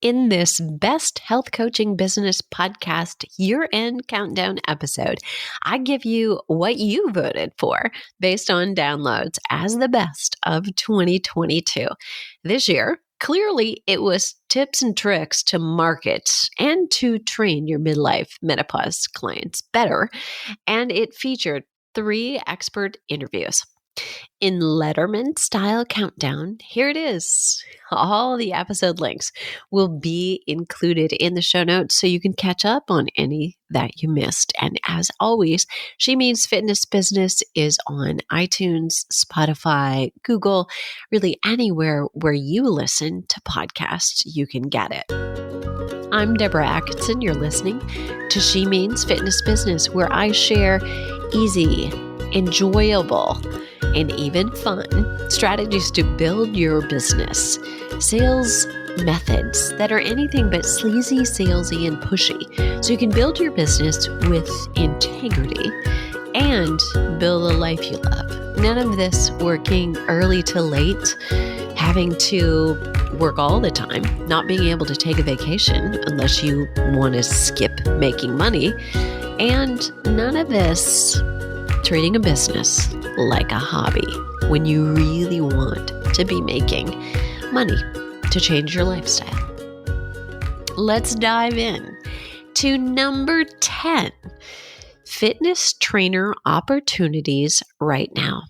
In this Best Health Coaching Business Podcast year-end countdown episode, I give you what you voted for based on downloads as the best of 2022. This year, clearly it was tips and tricks to market and to train your midlife menopause clients better, and it featured 3 expert interviews. In Letterman style countdown, here it is. All the episode links will be included in the show notes so you can catch up on any that you missed. And as always, She Means Fitness Business is on iTunes, Spotify, Google, really anywhere where you listen to podcasts, you can get it. I'm Deborah Atkinson. You're listening to She Means Fitness Business, where I share easy, enjoyable, and even fun strategies to build your business. Sales methods that are anything but sleazy, salesy, and pushy. So you can build your business with integrity and build a life you love. None of this working early to late, having to work all the time, not being able to take a vacation unless you want to skip making money, and none of this treating a business like a hobby when you really want to be making money to change your lifestyle. Let's dive in to number 10, fitness trainer opportunities right now.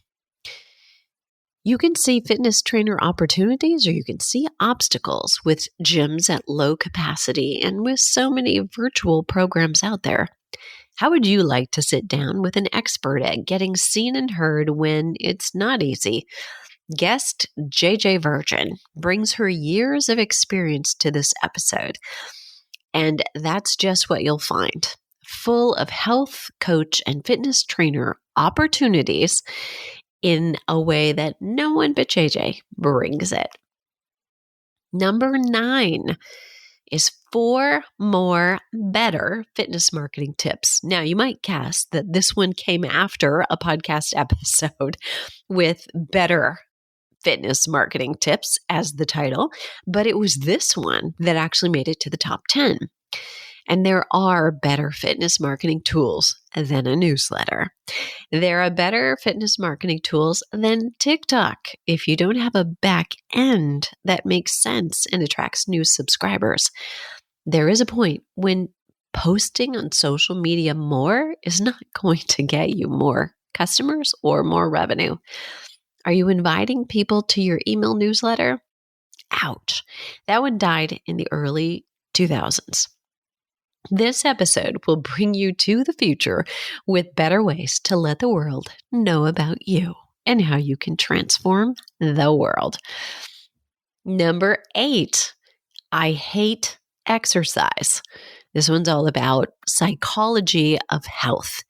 You can see fitness trainer opportunities or you can see obstacles with gyms at low capacity and with so many virtual programs out there. How would you like to sit down with an expert at getting seen and heard when it's not easy? Guest JJ Virgin brings her years of experience to this episode, and that's just what you'll find. Full of health coach and fitness trainer opportunities in a way that no one but JJ brings it. Number 9 is 4 more better fitness marketing tips. Now, you might guess that this one came after a podcast episode with better fitness marketing tips as the title, but it was this one that actually made it to the top 10. And there are better fitness marketing tools than a newsletter. There are better fitness marketing tools than TikTok if you don't have a back end that makes sense and attracts new subscribers. There is a point when posting on social media more is not going to get you more customers or more revenue. Are you inviting people to your email newsletter? Ouch. That one died in the early 2000s. This episode will bring you to the future with better ways to let the world know about you and how you can transform the world. Number 8, I hate exercise. This one's all about psychology of health.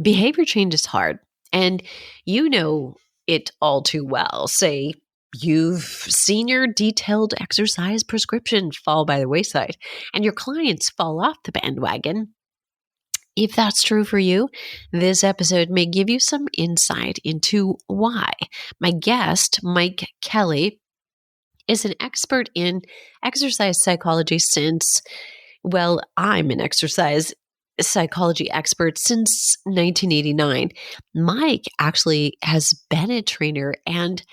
Behavior change is hard, and you know it all too well. Say, you've seen your detailed exercise prescription fall by the wayside and your clients fall off the bandwagon. If that's true for you, this episode may give you some insight into why. My guest, Mike Kelly, is an expert in exercise psychology since, well, I'm an exercise psychology expert since 1989. Mike actually has been a trainer and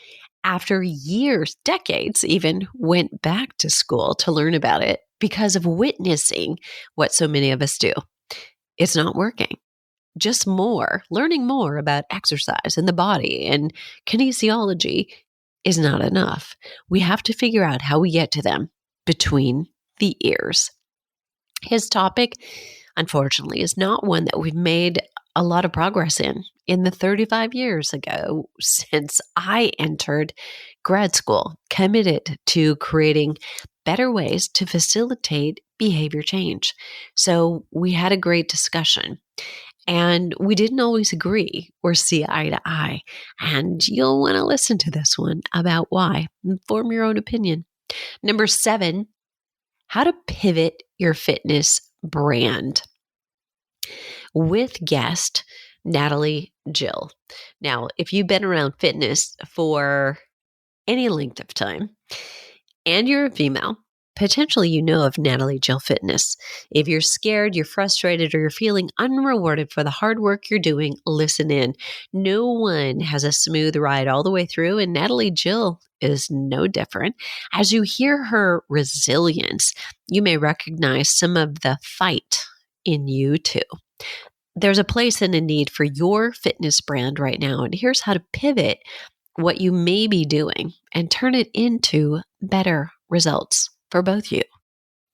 after years, decades even, went back to school to learn about it because of witnessing what so many of us do. It's not working. Just learning more about exercise and the body and kinesiology is not enough. We have to figure out how we get to them between the ears. His topic, unfortunately, is not one that we've made a lot of progress in the 35 years ago since I entered grad school, committed to creating better ways to facilitate behavior change. So we had a great discussion and we didn't always agree or see eye to eye. And you'll want to listen to this one about why and form your own opinion. Number 7, how to pivot your fitness brand. With guest Natalie Jill. Now, if you've been around fitness for any length of time and you're a female, potentially you know of Natalie Jill Fitness. If you're scared, you're frustrated, or you're feeling unrewarded for the hard work you're doing, listen in. No one has a smooth ride all the way through, and Natalie Jill is no different. As you hear her resilience, you may recognize some of the fight in you too. There's a place and a need for your fitness brand right now, and here's how to pivot what you may be doing and turn it into better results for both you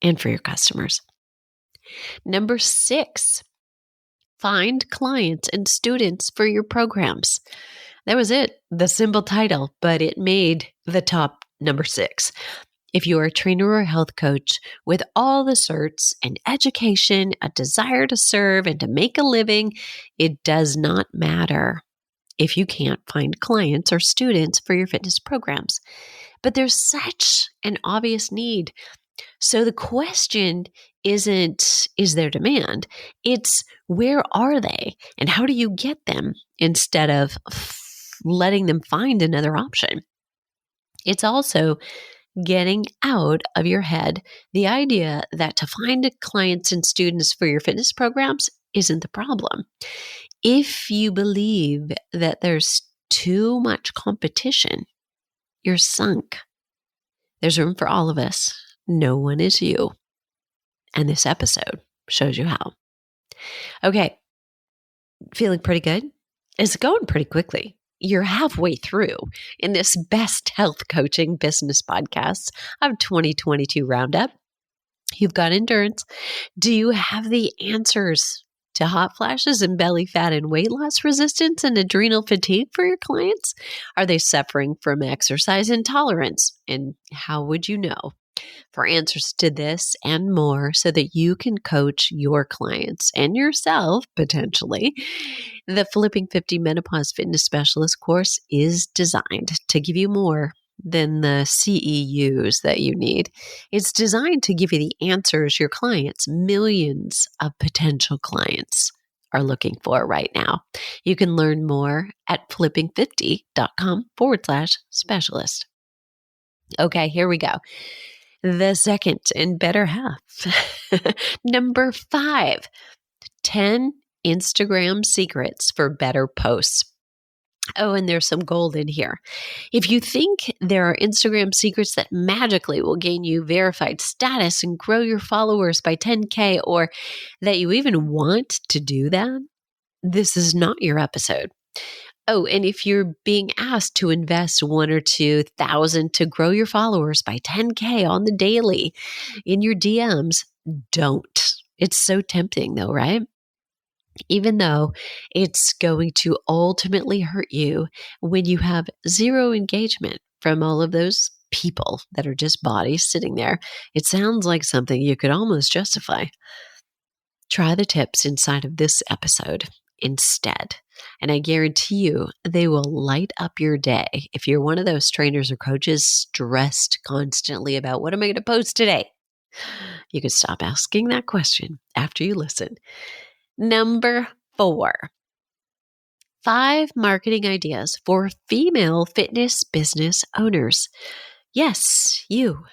and for your customers. Number 6, find clients and students for your programs. That was it, the simple title, but it made the top number 6. If you are a trainer or a health coach with all the certs and education, a desire to serve and to make a living, it does not matter if you can't find clients or students for your fitness programs. But there's such an obvious need. So the question isn't, is there demand? It's, where are they and how do you get them instead of letting them find another option? It's also getting out of your head the idea that to find clients and students for your fitness programs isn't the problem. If you believe that there's too much competition, you're sunk. There's room for all of us. No one is you. And this episode shows you how. Okay, feeling pretty good? It's going pretty quickly. You're halfway through in this best health coaching business podcast of 2022 Roundup. You've got endurance. Do you have the answers to hot flashes and belly fat and weight loss resistance and adrenal fatigue for your clients? Are they suffering from exercise intolerance? And how would you know? For answers to this and more so that you can coach your clients and yourself potentially, the Flipping 50 Menopause Fitness Specialist course is designed to give you more than the CEUs that you need. It's designed to give you the answers your clients, millions of potential clients, are looking for right now. You can learn more at flipping50.com/specialist. Okay, here we go. The second and better half. Number 5, 10 Instagram secrets for better posts. Oh, and there's some gold in here. If you think there are Instagram secrets that magically will gain you verified status and grow your followers by 10K, or that you even want to do that, this is not your episode. Oh, and if you're being asked to invest 1,000 or 2,000 to grow your followers by 10K on the daily in your DMs, don't. It's so tempting though, right? Even though it's going to ultimately hurt you when you have zero engagement from all of those people that are just bodies sitting there. It sounds like something you could almost justify. Try the tips inside of this episode instead. And I guarantee you they will light up your day. If you're one of those trainers or coaches stressed constantly about what am I going to post today, you can stop asking that question after you listen. Number 4, 5 marketing ideas for female fitness business owners. Yes, you.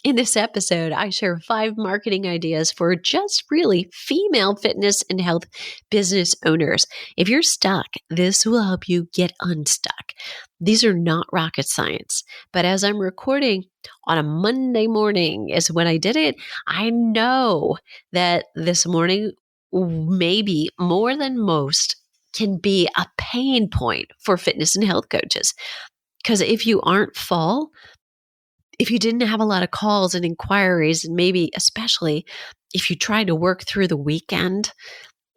In this episode, I share 5 marketing ideas for just really female fitness and health business owners. If you're stuck, this will help you get unstuck. These are not rocket science, but as I'm recording on a Monday morning is when I did it. I know that this morning, maybe more than most, can be a pain point for fitness and health coaches. Because if you aren't full, if you didn't have a lot of calls and inquiries, and maybe especially if you tried to work through the weekend,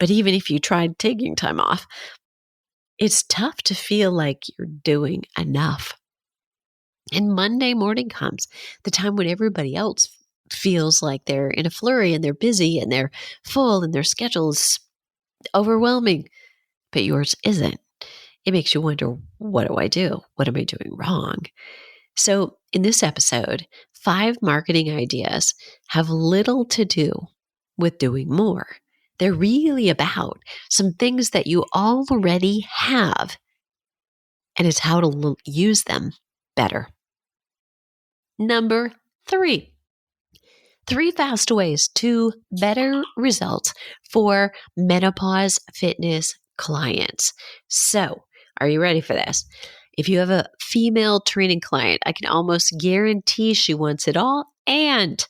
but even if you tried taking time off, it's tough to feel like you're doing enough. And Monday morning comes, the time when everybody else feels like they're in a flurry and they're busy and they're full and their schedule's overwhelming, but yours isn't. It makes you wonder, what do I do? What am I doing wrong? So in this episode, 5 marketing ideas have little to do with doing more. They're really about some things that you already have, and it's how to use them better. Number 3, 3 fast ways to better results for menopause fitness clients. So, are you ready for this? If you have a female training client, I can almost guarantee she wants it all and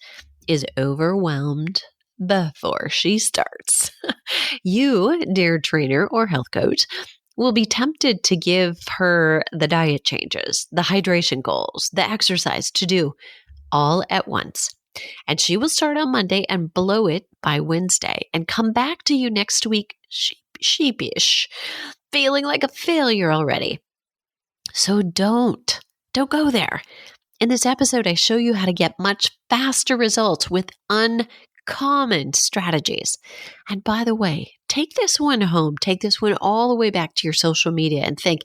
is overwhelmed before she starts. You, dear trainer or health coach, will be tempted to give her the diet changes, the hydration goals, the exercise to do all at once. And she will start on Monday and blow it by Wednesday and come back to you next week sheepish, feeling like a failure already. So don't go there. In this episode, I show you how to get much faster results with uncommon strategies. And by the way, take this one home, take this one all the way back to your social media and think,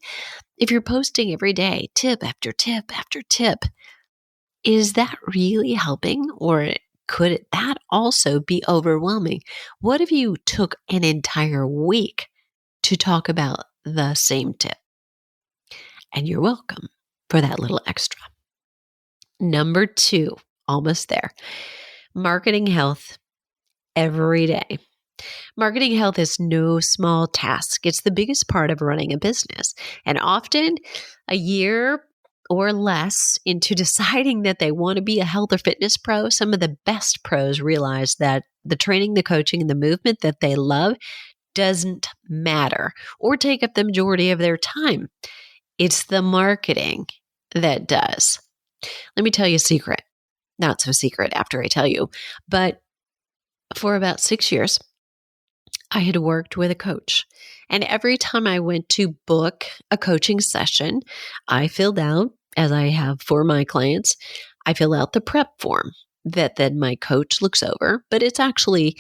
if you're posting every day, tip after tip after tip, is that really helping, or could that also be overwhelming? What if you took an entire week to talk about the same tip? And you're welcome for that little extra. Number 2, almost there. Marketing health every day. Marketing health is no small task. It's the biggest part of running a business. And often a year or less into deciding that they want to be a health or fitness pro, some of the best pros realize that the training, the coaching, and the movement that they love doesn't matter or take up the majority of their time. It's the marketing that does. Let me tell you a secret. Not so secret after I tell you, but for about 6 years, I had worked with a coach. And every time I went to book a coaching session, I filled out, as I have for my clients, I fill out the prep form that then my coach looks over. But it's actually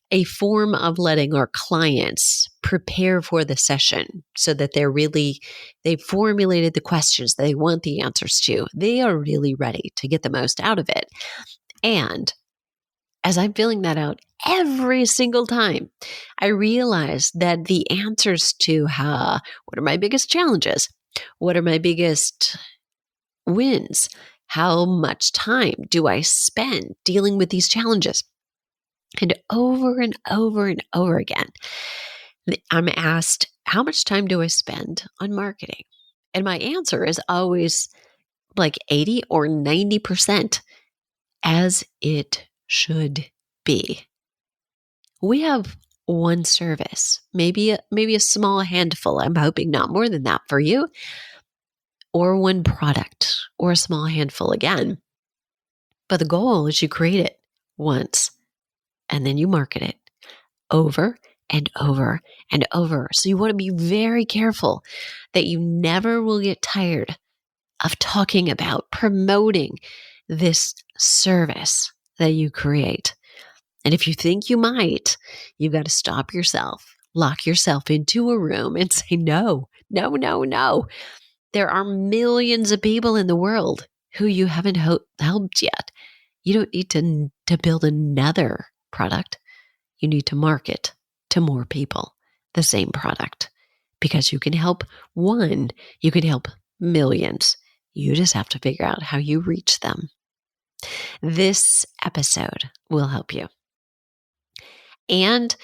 a form of letting our clients prepare for the session so that they've formulated the questions they want the answers to. They are really ready to get the most out of it. And as I'm filling that out every single time, I realize that the answers to what are my biggest challenges? What are my biggest wins? How much time do I spend dealing with these challenges? And over and over and over again, I'm asked, how much time do I spend on marketing? And my answer is always like 80 or 90%, as it should be. We have one service, maybe a small handful. I'm hoping not more than that for you, or one product, or a small handful again. But the goal is you create it once, and then you market it over and over and over. So you want to be very careful that you never will get tired of talking about promoting this service that you create. And if you think you might, you've got to stop yourself, lock yourself into a room and say, no. There are millions of people in the world who you haven't helped yet. You don't need to build another product. You need to market to more people the same product, because you can help one, you can help millions. You just have to figure out how you reach them. This episode will help you. And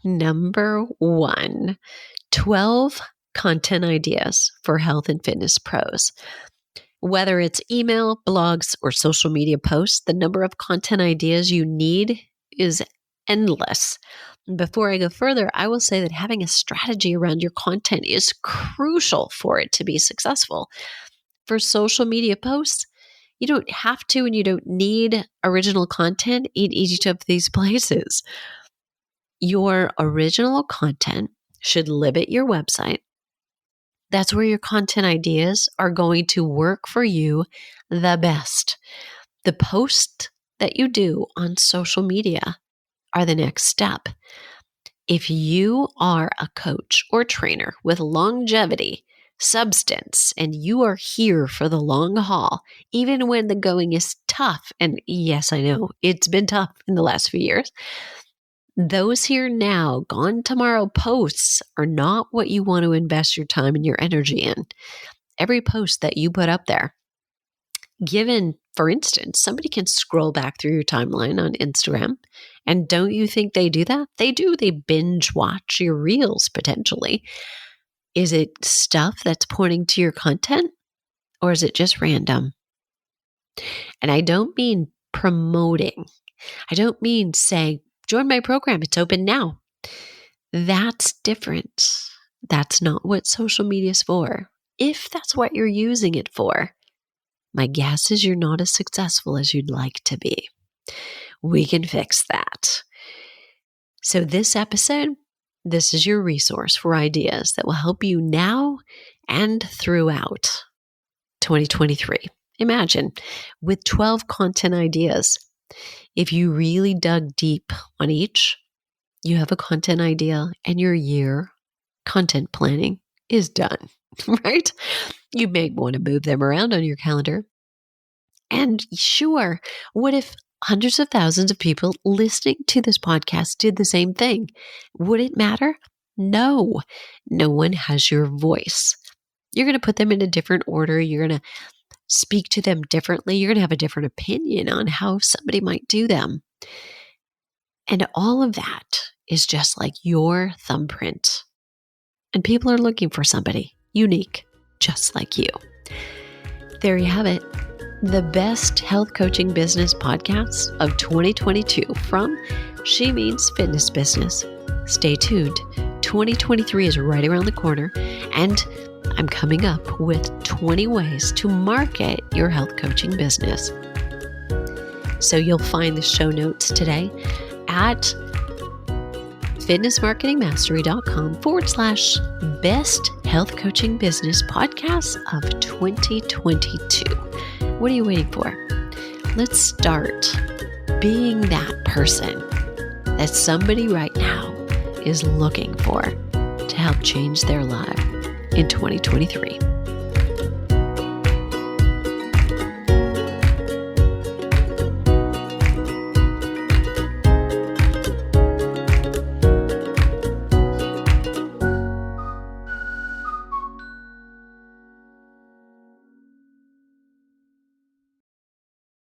number 1, 12 content ideas for health and fitness pros. Whether it's email, blogs, or social media posts, the number of content ideas you need is endless. Before I go further, I will say that having a strategy around your content is crucial for it to be successful. For social media posts, you don't have to and you don't need original content in each of these places. Your original content should live at your website. That's where your content ideas are going to work for you the best. The posts that you do on social media are the next step. If you are a coach or trainer with longevity, substance, and you are here for the long haul, even when the going is tough, and yes, I know it's been tough in the last few years, those here now, gone tomorrow posts are not what you want to invest your time and your energy in. Every post that you put up there Given, for instance, somebody can scroll back through your timeline on Instagram. And don't you think they do that? They do. They binge watch your reels potentially. Is it stuff that's pointing to your content, or is it just random? And I don't mean promoting. I don't mean saying, join my program, it's open now. That's different. That's not what social media is for. If that's what you're using it for, my guess is you're not as successful as you'd like to be. We can fix that. So this episode, this is your resource for ideas that will help you now and throughout 2023. Imagine with 12 content ideas. If you really dug deep on each, you have a content idea and your year content planning is done, right? You may want to move them around on your calendar. And sure, what if hundreds of thousands of people listening to this podcast did the same thing? Would it matter? No. No one has your voice. You're going to put them in a different order. You're going to speak to them differently. You're going to have a different opinion on how somebody might do them. And all of that is just like your thumbprint. And people are looking for somebody unique, just like you. There you have it. The best health coaching business podcasts of 2022 from She Means Fitness Business. Stay tuned. 2023 is right around the corner, and I'm coming up with 20 ways to market your health coaching business. So you'll find the show notes today at fitnessmarketingmastery.com/best health coaching business podcasts of 2022. What are you waiting for? Let's start being that person that somebody right now is looking for to help change their life in 2023.